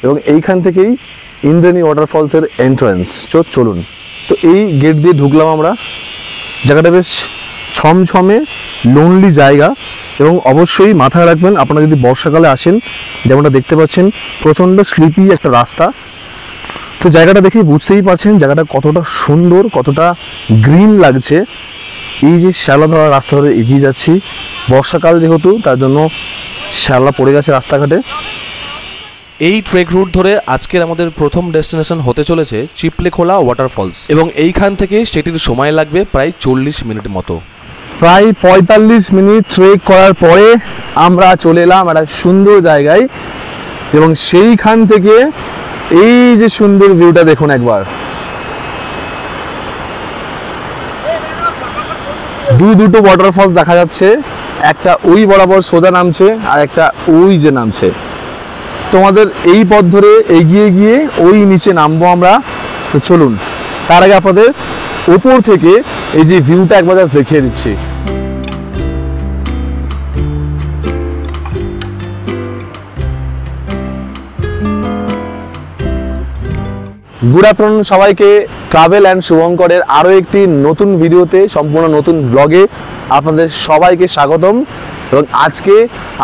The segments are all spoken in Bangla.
এবং এইখান থেকেই ইন্দ্রাণী ওয়াটারফলসের এন্ট্রান্স। চলুন, তো এই গেট দিয়ে ঢুকলাম আমরা। জায়গাটা বেশ ছমছমে লোনলি জায়গা, এবং অবশ্যই মাথায় রাখবেন আপনারা যদি বর্ষাকালে আসেন, যেমনটা দেখতে পাচ্ছেন প্রচণ্ড স্লিপি একটা রাস্তা। তো জায়গাটা দেখে বুঝতেই পারছেন জায়গাটা কতটা সুন্দর, কতটা গ্রিন লাগছে। এই যে শ্যাওলা ধরা রাস্তা ধরে এগিয়ে যাচ্ছি, বর্ষাকাল যেহেতু তার জন্য শ্যাওলা পড়ে গেছে রাস্তাঘাটে। এই ট্রেক রুট ধরে আজকের আমাদের প্রথম ডেস্টিনেশন হতে চলেছে চিপলেখোলা ওয়াটারফলস, এবং এইখান থেকে সেটির সময় লাগবে প্রায় 40 মিনিট মতো। প্রায় 45 মিনিট ট্রেক করার পরে আমরা চলে এলাম একটা সুন্দর জায়গায়, এবং সেইখান থেকে এই যে সুন্দর ভিউটা দেখুন একবার। দুটো ওয়াটারফলস দেখা যাচ্ছে, একটা ওই বরাবর সোজা নামছে আর একটা ওই যে নামছে। তোমাদের এই পথ ধরে এগিয়ে গিয়ে ওই নিচে নামবো আমরা। তো চলুন, তার আগে আপনাদের উপর থেকে এই যে ভিউটা একবার জাস্ট দেখিয়ে দিচ্ছি। গুড আফটারনুন সবাইকে। ট্রাভেল অ্যান্ড শুভঙ্করের আরও একটি নতুন ভিডিওতে, সম্পূর্ণ নতুন ব্লগে আপনাদের সবাইকে স্বাগতম। এবং আজকে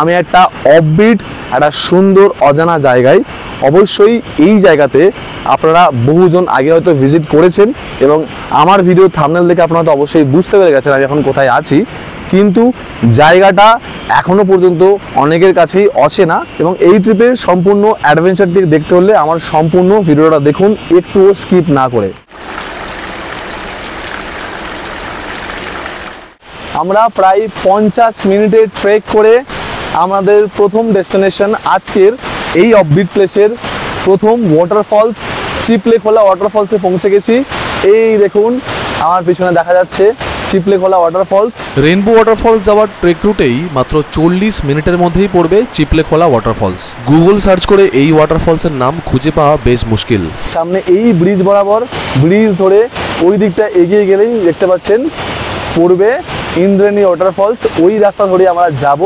আমি একটা অফবিট, একটা সুন্দর অজানা জায়গায়, অবশ্যই এই জায়গাতে আপনারা বহুজন আগে হয়তো ভিজিট করেছেন, এবং আমার ভিডিও থাম্বনেল দেখে আপনারা তো অবশ্যই বুঝতে পেরে গেছেন আমি এখন কোথায় আছি। কিন্তু জায়গাটা এখনও পর্যন্ত অনেকের কাছেই অচেনা, এবং এই ট্রিপের সম্পূর্ণ অ্যাডভেঞ্চারটি দেখতে হলে আমার সম্পূর্ণ ভিডিওটা দেখুন, একটুও স্কিপ না করে। আমরা প্রায় 50 মিনিটের ট্রেক করে আমাদের প্রথম ডেস্টিনেশন আজকের এই অফবিট প্লেসের প্রথম ওয়াটারফলস চিপলেখোলা ওয়াটারফলসে পৌঁছে গেছি। এই দেখুন আমার পিছনে দেখা যাচ্ছে চিপলেখোলা ওয়াটারফলস। রেইনবো ওয়াটারফলস যাওয়ার ট্রেক রুটেই মাত্র 40 মিনিটের মধ্যেই পড়বে চিপলেখোলা ওয়াটারফলস। গুগল সার্চ করে এই ওয়াটারফলসের নাম খুঁজে পাওয়া বেশ মুশকিল। সামনে এই ব্রিজ বরাবর, ব্রিজ ধরে ওই দিকটা এগিয়ে গেলেই দেখতে পাচ্ছেন পড়বে ইন্দ্রাণী ওয়াটারফলস। ওই রাস্তা ধরে আমরা যাব।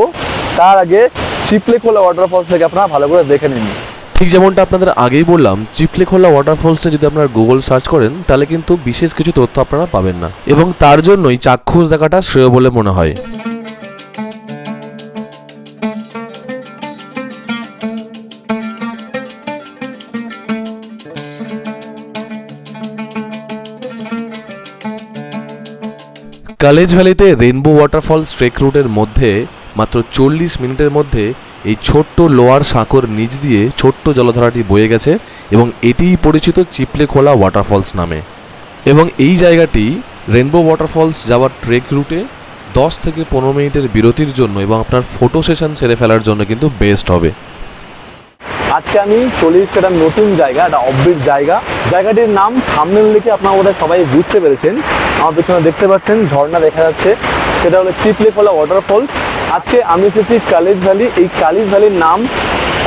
তার আগে চিপলেখোলা ওয়াটারফলস থেকে আপনারা ভালো করে দেখে নিন। ঠিক যেমনটা আপনাদের আগেই বললাম, চিপলেখোলা ওয়াটারফলসটা যদি আপনারা গুগল সার্চ করেন তাহলে কিন্তু বিশেষ কিছু তথ্য আপনারা পাবেন না, এবং তার জন্যই চাক্ষুষ দেখাটা শ্রেয় বলে মনে হয়। কালেজ ভ্যালিতে রেইনবো ওয়াটারফলস ট্রেক রুটের মধ্যে মাত্র 40 মিনিটের মধ্যে এই ছোট্ট লোয়ার সাঁকোর নিচ দিয়ে ছোট্ট জলধারাটি বয়ে গেছে, এবং এটিই পরিচিত চিপলেখোলা ওয়াটারফলস নামে। এবং এই জায়গাটি রেইনবো ওয়াটারফলস যাওয়ার ট্রেক রুটে 10 থেকে 15 মিনিটের বিরতির জন্য এবং আপনার ফটো সেশন সেরে ফেলার জন্য কিন্তু বেস্ট হবে। আজকে আমি চলে এসেছি একটা নতুন জায়গা, একটা অফবিট জায়গা। জায়গাটির নাম থাম্বনেল দেখে আপনারা বোধহয় সবাই বুঝতে পেরেছেন। আমার পেছনে দেখতে পাচ্ছেন ঝর্ণা দেখা যাচ্ছে, সেটা হলো চিপলেখোলা ওয়াটারফলস। আজকে আমি এসেছি কালেজ ভ্যালি। এই কালেজ ভ্যালির নাম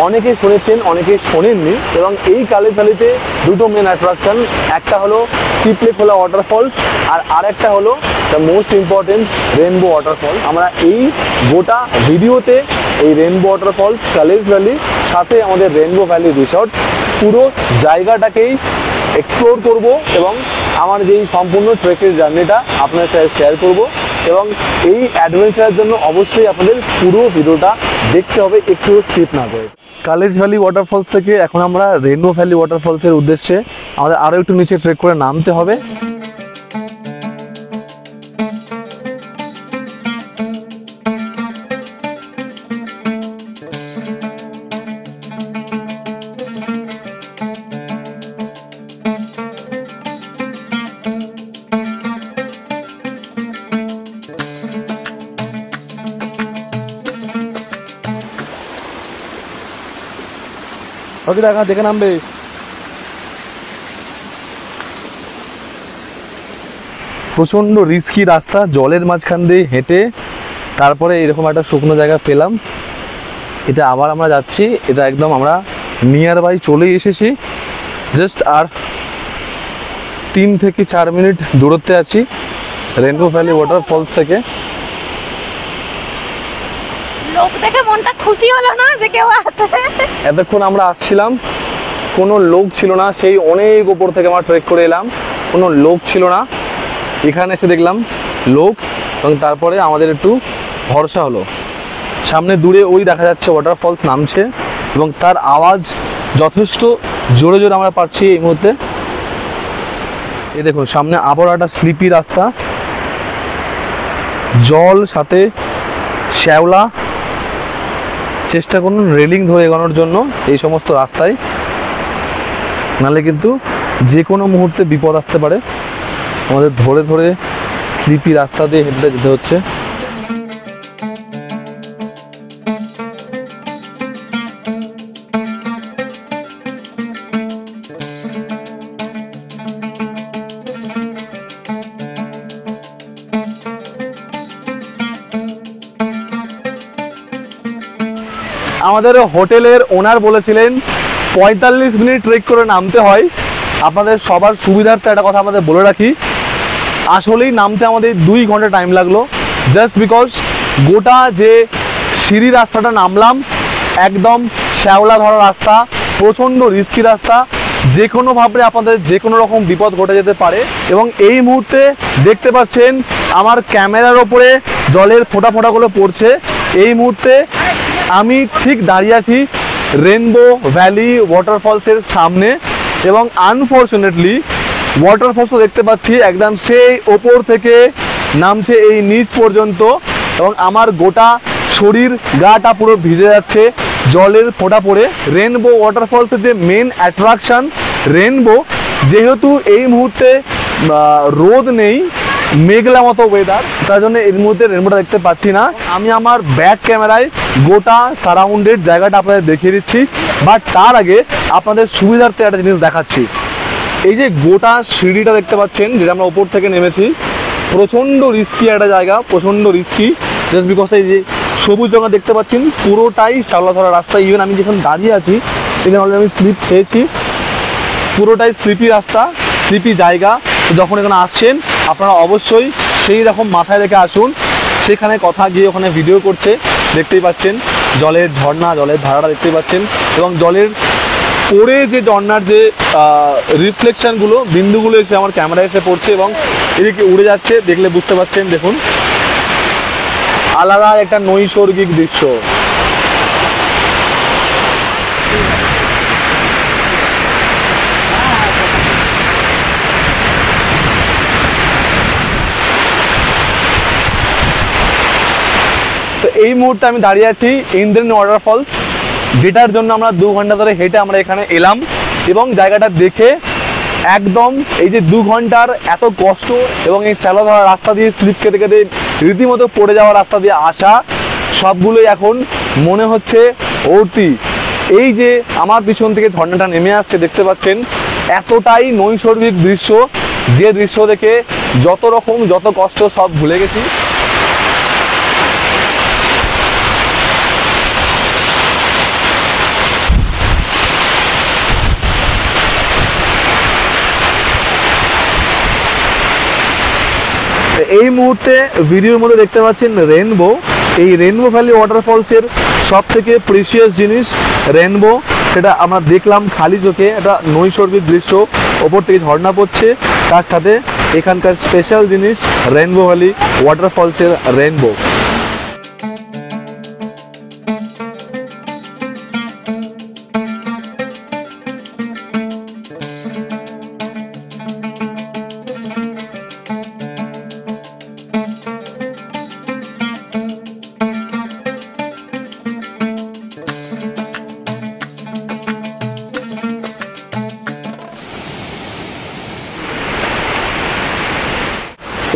অনেকে শুনেছেন, অনেকে শোনেননি, এবং এই কালেজ ভ্যালিতে দুটো মেন অ্যাট্রাকশন, একটা হলো চিপলেখোলা ওয়াটারফলস আর আরেকটা হলো the most important rainbow waterfalls. আমরা এই গোটা ভিডিওতে এই রেইনবো ওয়াটারফলস, কালেজ ভ্যালি, সাথে আমাদের রেইনবো ভ্যালি রিসর্ট, পুরো জায়গাটাকেই এক্সপ্লোর করব, এবং আমার যেই সম্পূর্ণ ট্রেকের জার্নিটা আপনাদের সাথে শেয়ার করব। এবং এই অ্যাডভেঞ্চারের জন্য অবশ্যই আপনাদের পুরো ভিডিওটা দেখতে হবে, একটু স্কিপ না করে। কালেজ ভ্যালি ওয়াটারফলস থেকে এখন আমরা রেইনবো ভ্যালি ওয়াটারফলসের উদ্দেশ্যে আমাদের আরও একটু নিচে ট্রেক করে নামতে হবে। ওকে, দেখা দেখে নামবে। প্রচন্ড রিস্কি রাস্তা, জলের মাঝখান দিয়ে হেঁটে তারপরে এরকম একটা শুকনো জায়গা পেলাম, এটা আবার আমরা যাচ্ছি। এটা একদম আমরা নিয়ার বাই চলেই এসেছি, জাস্ট আর 3 থেকে 4 মিনিট দূরত্বে আছি রেনবো ভ্যালি ওয়াটারফলস থেকে। লোক দেখে মনটা খুশি হলো না যে কেউ আছে? এতক্ষণ আমরা আসছিলাম, কোনো লোক ছিল না, সেই অনেক ওপর থেকে আমরা ট্রেক করে এলাম, কোনো লোক ছিল না। এখানে এসে দেখলাম লোক, এবং তারপরে আমাদের একটু ভরসা হলো। সামনে দূরে ওই দেখা যাচ্ছে ওয়াটারফলস নামছে, এবং তার আওয়াজ যথেষ্ট জোরে জোরে আমরা পাচ্ছি এই মুহূর্তে। এই দেখুন সামনে আবার একটা স্লিপি রাস্তা, জল সাথে শ্যাওলা। চেষ্টা করুন রেলিং ধরে এগোনোর জন্য এই সমস্ত রাস্তায়, নাহলে কিন্তু যে কোনো মুহূর্তে বিপদ আসতে পারে। আমাদের ধরে ধরে স্লিপি রাস্তা দিয়ে হেঁটে যেতে হচ্ছে। আমাদের হোটেলের ওনার বলেছিলেন 45 মিনিট ট্রেক করে নামতে হয়। আপনাদের সবার সুবিধার্থে একটা কথা আমাদের বলে রাখি, আসলেই নামতে আমাদের 2 ঘন্টা টাইম লাগলো, জাস্ট বিকজ গোটা যে সিঁড়ি রাস্তাটা নামলাম একদম শ্যাওলা ধরা রাস্তা, প্রচণ্ড রিস্কি রাস্তা, যে কোনোভাবে আপনাদের যে কোনো রকম বিপদ ঘটে যেতে পারে। এবং এই মুহূর্তে দেখতে পাচ্ছেন আমার ক্যামেরার ওপরে জলের ফোঁটা ফোঁটাগুলো পড়ছে। এই মুহূর্তে আমি ঠিক দাঁড়িয়ে আছি রেনবো ভ্যালি ওয়াটারফলসের সামনে, এবং আনফর্চুনেটলি ওয়াটারফলসও দেখতে পাচ্ছি একদম সেই ওপর থেকে নামছে এই নিচ পর্যন্ত, এবং আমার গোটা শরীর গাটা পুরো ভিজে যাচ্ছে জলের ফোঁটা পড়ে। রেনবো ওয়াটারফলসের যে মেন অ্যাট্রাকশন রেনবো, যেহেতু এই মুহূর্তে রোদ নেই, মেঘলা মতো ওয়েদার, তার জন্য এর মধ্যে রেনবোটা দেখতে পাচ্ছি না। আমি আমার ব্যাক ক্যামেরায় গোটা সারাউন্ডেড জায়গাটা আপনাদের দেখিয়ে দিচ্ছি, বাট তার আগে আপনাদের সুবিধার্থে একটা জিনিস দেখাচ্ছি। এই যে গোটা সিঁড়িটা দেখতে পাচ্ছেন, যেটা আমরা ওপর থেকে নেমেছি, প্রচণ্ড রিস্কি একটা জায়গা, প্রচণ্ড রিস্কি, জাস্ট বিকজ এই যে সবুজ রঙা দেখতে পাচ্ছেন পুরোটাই শ্যাওলা ধরা রাস্তা। ইভেন আমি যেখানে দাঁড়িয়ে আছি এখানে অলরেডি আমি স্লিপ খেয়েছি, পুরোটাই স্লিপি রাস্তা, স্লিপি জায়গা। যখন এখানে আসছেন আপনারা অবশ্যই সেই রকম মাথায় রেখে আসুন। সেখানে কথা গিয়ে ওখানে ভিডিও করছে, দেখতেই পাচ্ছেন জলের ঝর্ণা, জলের ধারাটা দেখতেই পাচ্ছেন, এবং জলের পরে যে ঝর্ণার যে রিফ্লেকশনগুলো, বিন্দুগুলো এসে আমার ক্যামেরায় এসে পড়ছে এবং এদিকে উড়ে যাচ্ছে, দেখলে বুঝতে পারছেন। দেখুন আলাদা একটা নৈসর্গিক দৃশ্য। তো এই মুহূর্তে আমি দাঁড়িয়ে আছি ইন্দ্রাণী ওয়াটারফলস, যেটার জন্য আমরা 2 ঘন্টা ধরে হেঁটে আমরা এখানে এলাম, এবং জায়গাটা দেখে একদম এই যে 2 ঘন্টার এত কষ্ট এবং এই শ্যালো ধরা রাস্তা দিয়ে স্লিপ খেতে খেতে রীতিমতো পড়ে যাওয়া রাস্তা দিয়ে আসা, সবগুলোই এখন মনে হচ্ছে অর্থী। এই যে আমার পিছন থেকে ঝর্ণাটা নেমে আসছে দেখতে পাচ্ছেন, এতটাই নৈসর্গিক দৃশ্য, যে দৃশ্য দেখে যত রকম যত কষ্ট সব ভুলে গেছি। এই মুহূর্তে ভিডিওর মধ্যে দেখতে পাচ্ছেন রেনবো। এই রেনবো ভ্যালি ওয়াটারফলসের সব থেকে প্রিসিয়াস জিনিস রেনবো, সেটা আমরা দেখলাম খালি চোখে, একটা নৈসর্গিক দৃশ্য, ওপর থেকে ঝর্ণা পড়ছে, তার সাথে এখানকার স্পেশাল জিনিস রেনবো ভ্যালি ওয়াটারফলসের রেনবো।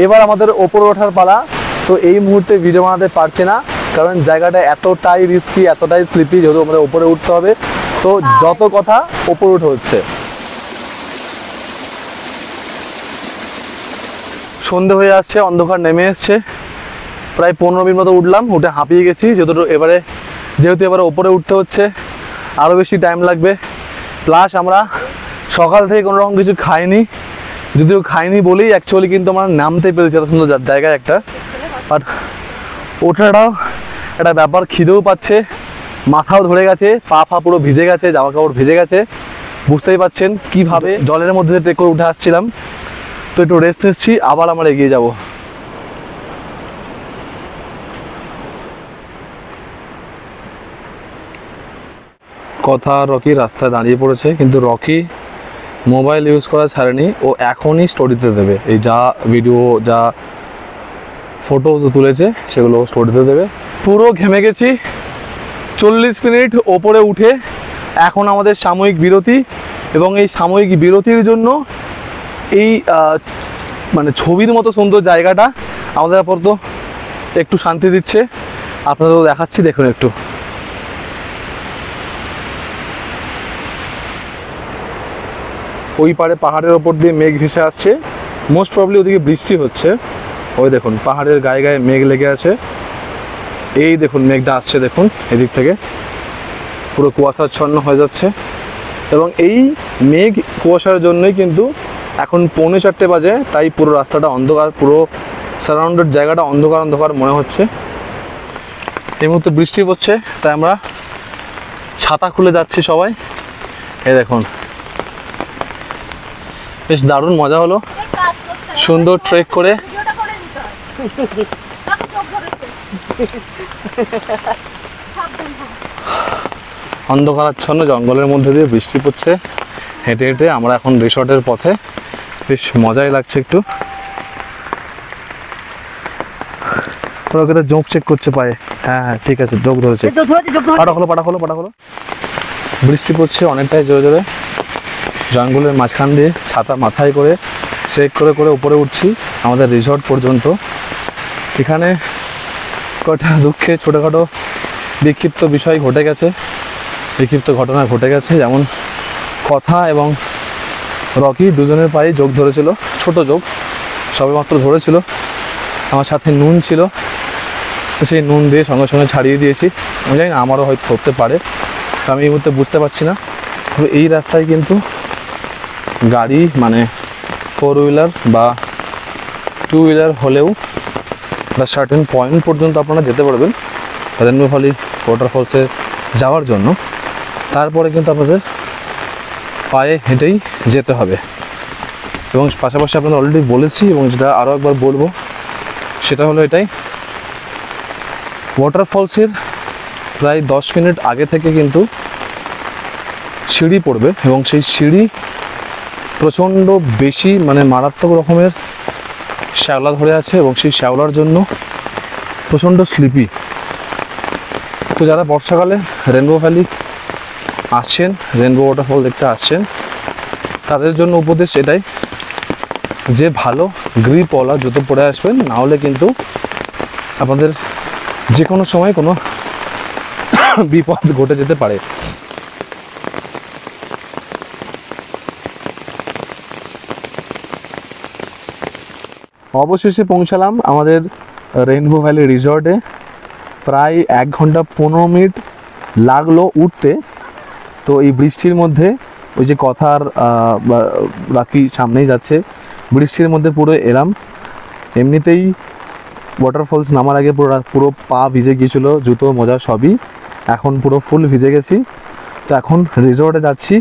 এবার আমাদের ওপরে ওঠার পালা। তো এই মুহূর্তে ভিডিও বানাতে পারছে না, কারণ জায়গাটা এতটাই রিস্কি, এতটাই স্লিপি, যেহেতু আমাদের ওপরে উঠতে হবে। তো যত কথা ওপরে উঠে হচ্ছে। সন্ধে হয়ে আসছে, অন্ধকার নেমে এসছে, প্রায় 15 মিনিট মতো উঠলাম, উঠে হাঁপিয়ে গেছি। যেহেতু এবারে ওপরে উঠতে হচ্ছে, আরও বেশি টাইম লাগবে। প্লাস আমরা সকাল থেকে কোনো রকম কিছু খাইনি, যদিও খাইনি বলেই অ্যাকচুয়ালি কিন্তু আমরা নামতে পেরেছি এত সুন্দর জায়গায় একটা। বাট ওঠাটাও একটা ব্যাপার, খিদেও পাচ্ছে, মাথাও ধরে গেছে, পা পুরো ভিজে গেছে, জামা কাপড় ভিজে গেছে। বুঝতেই পারছেন কীভাবে জলের মধ্যে ট্রেক করে উঠে আসছিলাম। তো একটু রেস্ট নিচ্ছি, আবার আমরা এগিয়ে যাব। কথা রকি রাস্তায় দাঁড়িয়ে পড়েছে, কিন্তু রকি মোবাইল ইউজ করা ছাড়েনি, ও এখনই স্টোরিতে দেবে। এই যা ভিডিও যা ফটো তুলেছে সেগুলো স্টোরিতে দেবে। পুরো ঘেমে গেছি, 40 মিনিট ওপরে উঠে এখন আমাদের সাময়িক বিরতি। এবং এই সাময়িক বিরতির জন্য এই মানে ছবির মতো সুন্দর জায়গাটা আমাদের আপাতত একটু শান্তি দিচ্ছে। আপনাদেরও দেখাচ্ছি, দেখুন একটু। ওই পারে পাহাড়ের ওপর দিয়ে মেঘ ভেসে আসছে, মোস্ট প্রবলি ওদিকে বৃষ্টি হচ্ছে। ওই দেখুন পাহাড়ের গায়ে গায়ে মেঘ লেগে আছে। এই দেখুন মেঘটা আসছে, দেখুন এদিক থেকে পুরো কুয়াশাচ্ছন্ন হয়ে যাচ্ছে। এবং এই মেঘ কুয়াশার জন্যই কিন্তু এখন 4:45 বাজে, তাই পুরো রাস্তাটা অন্ধকার, পুরো সারাউন্ডেড জায়গাটা অন্ধকার অন্ধকার মনে হচ্ছে। এই মুহূর্তে বৃষ্টি পড়ছে, তাই আমরা ছাতা খুলে যাচ্ছি সবাই। এই দেখুন বেশ দারুণ মজা হলো, সুন্দর ট্রেক করে। অন্ধকারাচ্ছন্ন জঙ্গলের মধ্যে দিয়ে বৃষ্টি পড়ছে, হেঁটে হেঁটে আমরা এখন রিসর্টের পথে। বেশ মজাই লাগছে একটু। ওরা জোঁক চেক করছে পায়ে। হ্যাঁ হ্যাঁ ঠিক আছে, জোঁক ধরেছে। পাটা খোলো। বৃষ্টি পড়ছে অনেকটাই জোরে জোরে। জঙ্গলের মাঝখান দিয়ে ছাতা মাথায় করে ট্রেক করে করে উপরে উঠছি আমাদের রিসর্ট পর্যন্ত। এখানে কটা দুঃখে ছোটোখাটো বিক্ষিপ্ত বিষয় ঘটে গেছে, বিক্ষিপ্ত ঘটনা ঘটে গেছে। যেমন কথা এবং রকি দুজনের পায়ে যোগ ধরেছিল, ছোট যোগ সবেমাত্র ধরেছিল। আমার সাথে নুন ছিল, তো সেই নুন দিয়ে সঙ্গে সঙ্গে ছাড়িয়ে দিয়েছি। আমি জানি না, আমারও হয়তো ধরতে পারে, আমি এই মুহূর্তে বুঝতে পারছি না। তবে এই রাস্তায় কিন্তু গাড়ি মানে 4 হুইলার বা 2 হুইলার হলেও একটা সার্টেন পয়েন্ট পর্যন্ত আপনারা যেতে পারবেন রেনবো ভ্যালি ওয়াটারফলসে যাওয়ার জন্য। তারপরে কিন্তু আপনাদের পায়ে হেঁটেই যেতে হবে। এবং পাশাপাশি আপনাদের অলরেডি বলেছি, এবং যেটা আরও একবার বলবো সেটা হলো এটাই, ওয়াটারফলসের প্রায় 10 মিনিট আগে থেকে কিন্তু সিঁড়ি পড়বে, এবং সেই সিঁড়ি প্রচণ্ড বেশি মানে মারাত্মক রকমের শ্যাওলা ধরে আছে, এবং সেই শ্যাওলার জন্য প্রচণ্ড স্লিপি। তো যারা বর্ষাকালে রেনবো ভ্যালি আসছেন, রেনবো ওয়াটারফল দেখতে আসছেন, তাদের জন্য উপদেশ এটাই যে ভালো গ্রিপওয়ালা জুতো পরে আসবেন, না হলে কিন্তু আপনাদের যে কোনো সময় কোনো বিপদ ঘটে যেতে পারে। অবশেষে পৌঁছালাম আমাদের রেনবো ভ্যালি রিসর্টে। প্রায় 1 ঘন্টা 15 মিনিট লাগলো উঠতে। তো এই বৃষ্টির মধ্যে ওই যে কথার রাকি সামনেই যাচ্ছে, বৃষ্টির মধ্যে পুরো এলাম। এমনিতেই ওয়াটারফলস নামার আগে পুরো পা ভিজে গিয়েছিলো, জুতো মোজা সবই, এখন পুরো ফুল ভিজে গেছি। তো এখন রিসর্টে যাচ্ছি,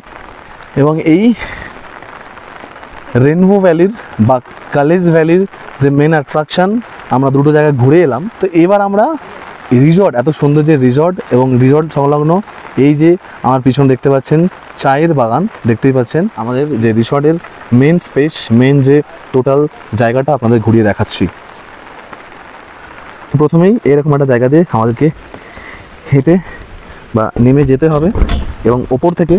এবং এই রেনবো ভ্যালির বা কালেজ ভ্যালির যে মেন অ্যাট্রাকশান, আমরা দুটো জায়গায় ঘুরে এলাম। তো এবার আমরা রিসর্ট, এত সুন্দর যে রিসর্ট এবং রিসর্ট সংলগ্ন এই যে আমার পিছনে দেখতে পাচ্ছেন চায়ের বাগান, দেখতেই পাচ্ছেন আমাদের যে রিসর্টের মেন স্পেস, মেন যে টোটাল জায়গাটা আপনাদের ঘুরিয়ে দেখাচ্ছি। প্রথমেই এরকম একটা জায়গা দিয়ে আমাদেরকে হেঁটে বা নেমে যেতে হবে, এবং ওপর থেকে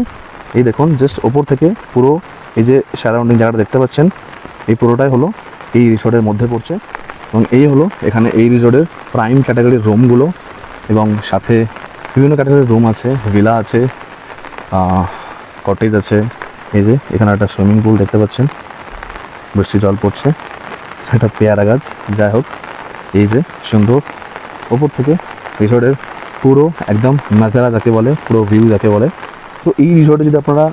এই দেখুন জাস্ট ওপর থেকে পুরো এই যে সারাউন্ডিং জায়গাটা দেখতে পাচ্ছেন, এই পুরোটাই হলো এই রিসর্টের মধ্যে পড়ছে। এবং এই হলো এখানে এই রিসর্টের প্রাইম ক্যাটাগরির রুমগুলো, এবং সাথে বিভিন্ন ক্যাটাগরির রুম আছে, ভিলা আছে, কটেজ আছে। এই যে এখানে একটা সুইমিং পুল দেখতে পাচ্ছেন, বৃষ্টি জল পড়ছে, সেটা পেয়ারা গাছ। যাই হোক, এই যে সুন্দর ওপর থেকে রিসর্টের পুরো একদম নাজারা যাকে বলে, পুরো ভিউ যাকে বলে। তো এই রিসর্টে যদি আপনারা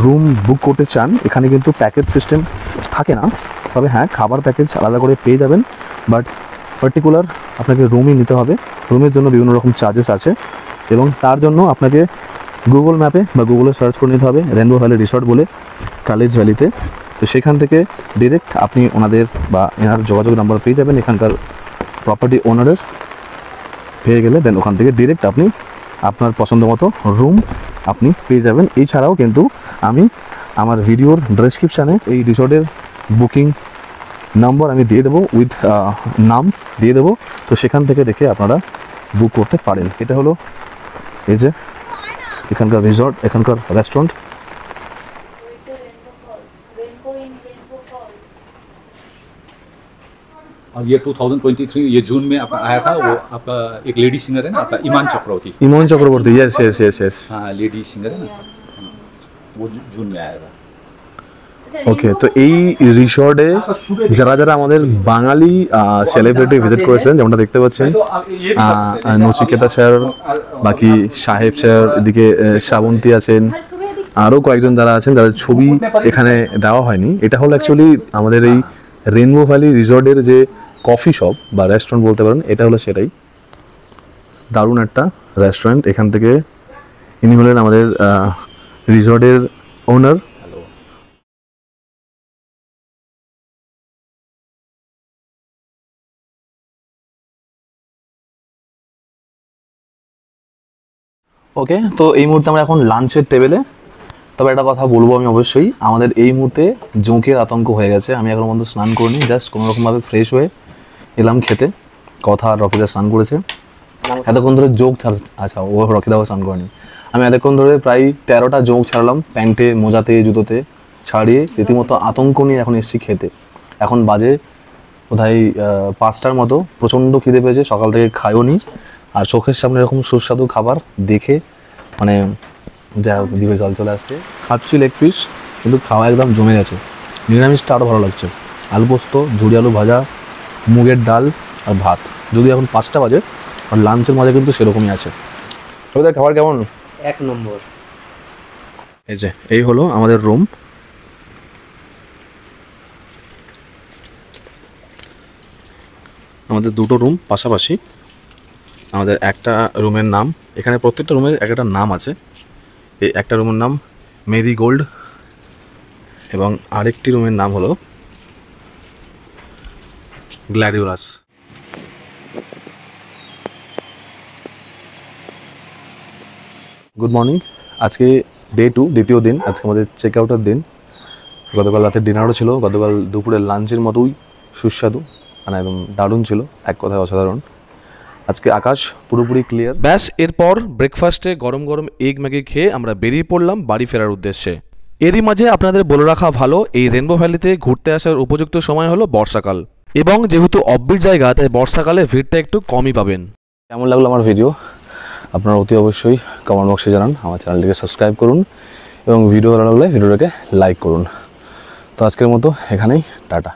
রুম বুক করতে চান, এখানে কিন্তু প্যাকেজ সিস্টেম থাকে না, তবে হ্যাঁ খাবার প্যাকেজ আলাদা করে পেয়ে যাবেন। বাট পার্টিকুলার আপনাকে রুমই নিতে হবে। রুমের জন্য বিভিন্ন রকম চার্জেস আছে এবং তার জন্য আপনাকে গুগল ম্যাপে বা গুগলে সার্চ করে নিতে হবে রেনবো ভ্যালি রিসর্ট বলে কালেজ ভ্যালিতে। তো সেখান থেকে ডিরেক্ট আপনি ওনাদের বা এনার যোগাযোগ নাম্বার পেয়ে যাবেন, এখানকার প্রপার্টি ওনারের পেয়ে গেলে দেন ওখান থেকে ডিরেক্ট আপনি আপনার পছন্দ মতো রুম আপনি পেয়ে যাবেন। এছাড়াও কিন্তু আমি আমার ভিডিওর ডেসক্রিপশানে এই রিসর্টের বুকিং নাম্বার আমি দিয়ে দেবো, উইথ নাম দিয়ে দেবো। তো সেখান থেকে দেখে আপনারা বুক করতে পারেন। এটা হলো এই যে এখানকার রিসর্ট, এখানকার রেস্টুরেंट। और ये 2023 ये जून में आपका आया था, वो आपका एक लेडी सिंगर है ना आपका Iman Chakraborty. Iman Chakraborty, yes yes yes yes. हाँ लेडी सिंगर है ना, वो जून में आया था। ওকে, তো এই রিসর্টে যারা যারা আমাদের বাঙালি সেলিব্রিটি ভিজিট করেছেন, যেমনটা দেখতে পাচ্ছেন নচিকেতা স্যার, বাকি সাহেব স্যার, এদিকে শ্রাবন্তী আছেন, আরও কয়েকজন যারা আছেন যাদের ছবি এখানে দেওয়া হয়নি। এটা হলো অ্যাকচুয়ালি আমাদের এই রেনবো ভ্যালি রিসর্টের যে কফি শপ বা রেস্টুরেন্ট বলতে পারেন, এটা হলো সেটাই। দারুণ একটা রেস্টুরেন্ট। এখান থেকে ইনি হলেন আমাদের রিসর্টের ওনার। ওকে, তো এই মুহূর্তে আমরা এখন লাঞ্চের টেবিলে। তবে একটা কথা বলবো আমি অবশ্যই, আমাদের এই মুহূর্তে জোঁকের আতঙ্ক হয়ে গেছে। আমি এখন পর্যন্ত স্নান করিনি, জাস্ট কোনোরকমভাবে ফ্রেশ হয়ে এলাম খেতে। কথা আর রকিদা স্নান করেছে এতক্ষণ ধরে, জোঁক ছাড়, আচ্ছা ও রকিদাও স্নান করেনি। আমি এতক্ষণ ধরে প্রায় 13টা জোঁক ছাড়লাম, প্যান্টে, মোজাতে, জুতোতে ছাড়িয়ে রীতিমতো আতঙ্ক নিয়ে এখন এসেছি খেতে। এখন বাজে বোধহয় 5টার মতো। প্রচণ্ড খিদে পেয়েছে, সকাল থেকে খাইও নি। আর চোখের সামনে এরকম সুস্বাদু খাবার দেখে মানে যা জিভে জল চলে আসছে। খাচ্ছি লেগ পিস, কিন্তু খাওয়া একদম জমে গেছে। নিরামিষটা আরও ভালো লাগছে। আলু পোস্ত, ঝুড়ি আলু ভাজা, মুগের ডাল আর ভাত। যদি এখন 5টা বাজে, আর লাঞ্চের মজা কিন্তু সেরকমই আছে। ওদের খাবার কেমন? 1 নম্বর। এই যে এই হলো আমাদের রুম। আমাদের দুটো রুম পাশাপাশি। আমাদের একটা রুমের নাম, এখানে প্রত্যেকটা রুমের একটা নাম আছে। এই একটা রুমের নাম মেরি গোল্ড এবং আরেকটি রুমের নাম হলো গ্ল্যাডিওলাস। Good morning. আজকে ডে 2, দ্বিতীয় দিন। আজকে আমাদের চেক আউটের দিন। গতকাল রাতের ডিনারও ছিল, গতকাল দুপুরের লাঞ্চের মতোই সুস্বাদু, মানে একদম দারুণ ছিল, এক কথায় অসাধারণ। আজকে আকাশ পুরোপুরি ক্লিয়ার। ব্যাস, এরপর ব্রেকফাস্টে গরম গরম এগ ম্যাগি খেয়ে আমরা বেরিয়ে পড়লাম বাড়ি ফেরার উদ্দেশ্যে। এরই মাঝে আপনাদের বলে রাখা ভালো, এই রেনবো ভ্যালিতে ঘুরতে আসার উপযুক্ত সময় হলো বর্ষাকাল, এবং যেহেতু অফবিট জায়গা তাই বর্ষাকালে ভিড়টা একটু কমই পাবেন। কেমন লাগলো আমার ভিডিও আপনারা অতি অবশ্যই কমেন্ট বক্সে জানান। আমার চ্যানেলটিকে সাবস্ক্রাইব করুন এবং ভিডিও ভালো লাগলে ভিডিওটাকে লাইক করুন। তো আজকের মতো এখানেই, টাটা।